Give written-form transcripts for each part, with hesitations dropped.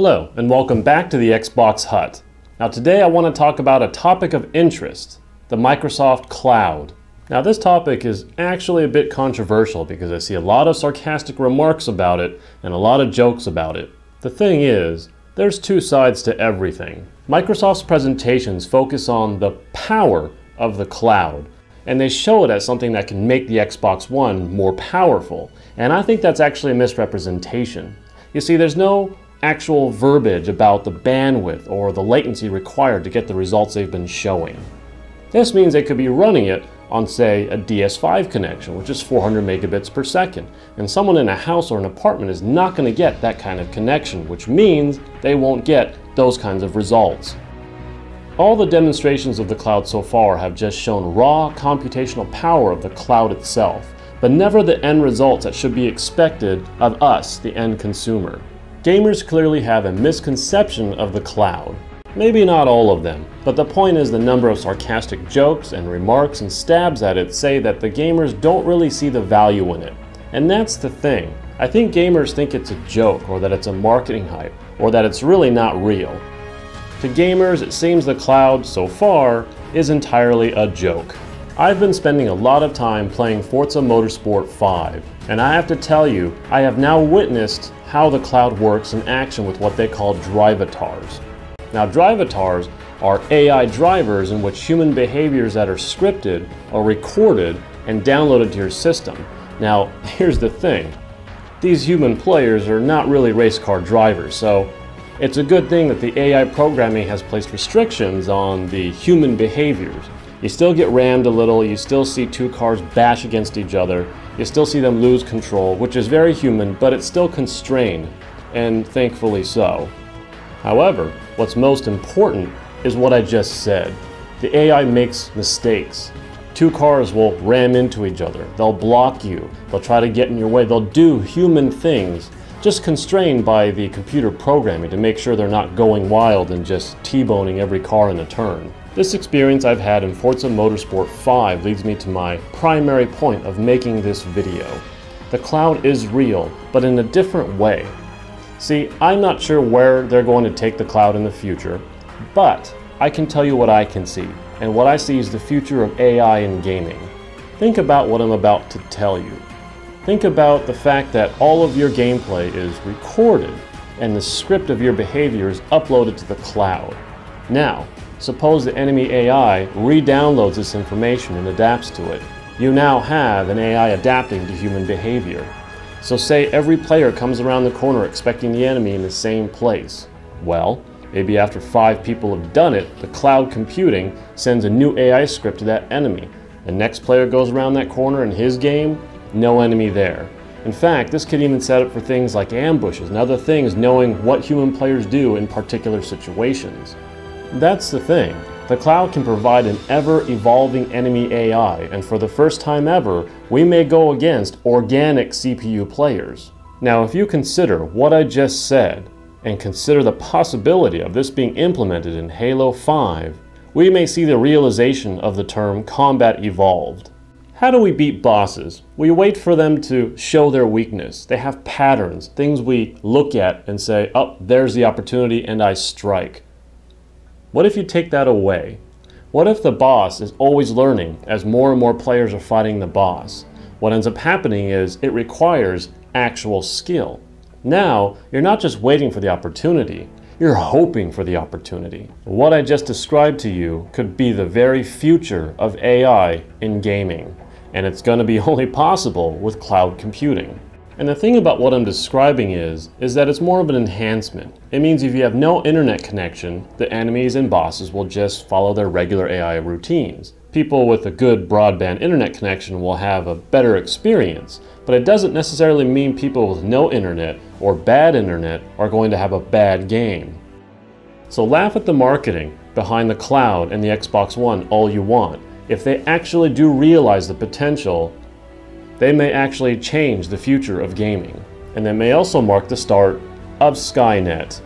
Hello, and welcome back to the Xbox Hut. Now today I want to talk about a topic of interest, the Microsoft Cloud. Now this topic is actually a bit controversial because I see a lot of sarcastic remarks about it and a lot of jokes about it. The thing is, there's two sides to everything. Microsoft's presentations focus on the power of the cloud, and they show it as something that can make the Xbox One more powerful, and I think that's actually a misrepresentation. You see, there's no actual verbiage about the bandwidth or the latency required to get the results they've been showing. This means they could be running it on, say, a DS5 connection, which is 400 megabits per second, and someone in a house or an apartment is not going to get that kind of connection, which means they won't get those kinds of results. All the demonstrations of the cloud so far have just shown raw computational power of the cloud itself, but never the end results that should be expected of us, the end consumer. Gamers clearly have a misconception of the cloud. Maybe not all of them, but the point is the number of sarcastic jokes and remarks and stabs at it say that the gamers don't really see the value in it. And that's the thing. I think gamers think it's a joke, or that it's a marketing hype, or that it's really not real. To gamers, it seems the cloud, so far, is entirely a joke. I've been spending a lot of time playing Forza Motorsport 5, and I have to tell you, I have now witnessed how the cloud works in action with what they call drivatars. Now, drivatars are AI drivers in which human behaviors that are scripted are recorded and downloaded to your system. Now, here's the thing. These human players are not really race car drivers, so it's a good thing that the AI programming has placed restrictions on the human behaviors. You still get rammed a little, you still see two cars bash against each other, you still see them lose control, which is very human, but it's still constrained, and thankfully so. However, what's most important is what I just said. The AI makes mistakes. Two cars will ram into each other, they'll block you, they'll try to get in your way, they'll do human things, just constrained by the computer programming to make sure they're not going wild and just T-boning every car in a turn. This experience I've had in Forza Motorsport 5 leads me to my primary point of making this video. The cloud is real, but in a different way. See, I'm not sure where they're going to take the cloud in the future, but I can tell you what I can see, and what I see is the future of AI in gaming. Think about what I'm about to tell you. Think about the fact that all of your gameplay is recorded, and the script of your behavior is uploaded to the cloud. Now, suppose the enemy AI re-downloads this information and adapts to it. You now have an AI adapting to human behavior. So say every player comes around the corner expecting the enemy in the same place. Well, maybe after 5 people have done it, the cloud computing sends a new AI script to that enemy. The next player goes around that corner in his game, no enemy there. In fact, this could even set up for things like ambushes and other things, knowing what human players do in particular situations. That's the thing. The cloud can provide an ever-evolving enemy AI, and for the first time ever, we may go against organic CPU players. Now, if you consider what I just said, and consider the possibility of this being implemented in Halo 5, we may see the realization of the term combat evolved. How do we beat bosses? We wait for them to show their weakness. They have patterns, things we look at and say, oh, there's the opportunity, and I strike. What if you take that away? What if the boss is always learning as more and more players are fighting the boss? What ends up happening is it requires actual skill. Now, you're not just waiting for the opportunity, you're hoping for the opportunity. What I just described to you could be the very future of AI in gaming, and it's going to be only possible with cloud computing. And the thing about what I'm describing is that it's more of an enhancement. It means if you have no internet connection, the enemies and bosses will just follow their regular AI routines. People with a good broadband internet connection will have a better experience, but it doesn't necessarily mean people with no internet or bad internet are going to have a bad game. So laugh at the marketing behind the cloud and the Xbox One all you want. If they actually do realize the potential, they may actually change the future of gaming, and they may also mark the start of Skynet.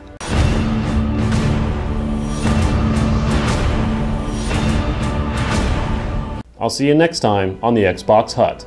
I'll see you next time on the Xbox Hut.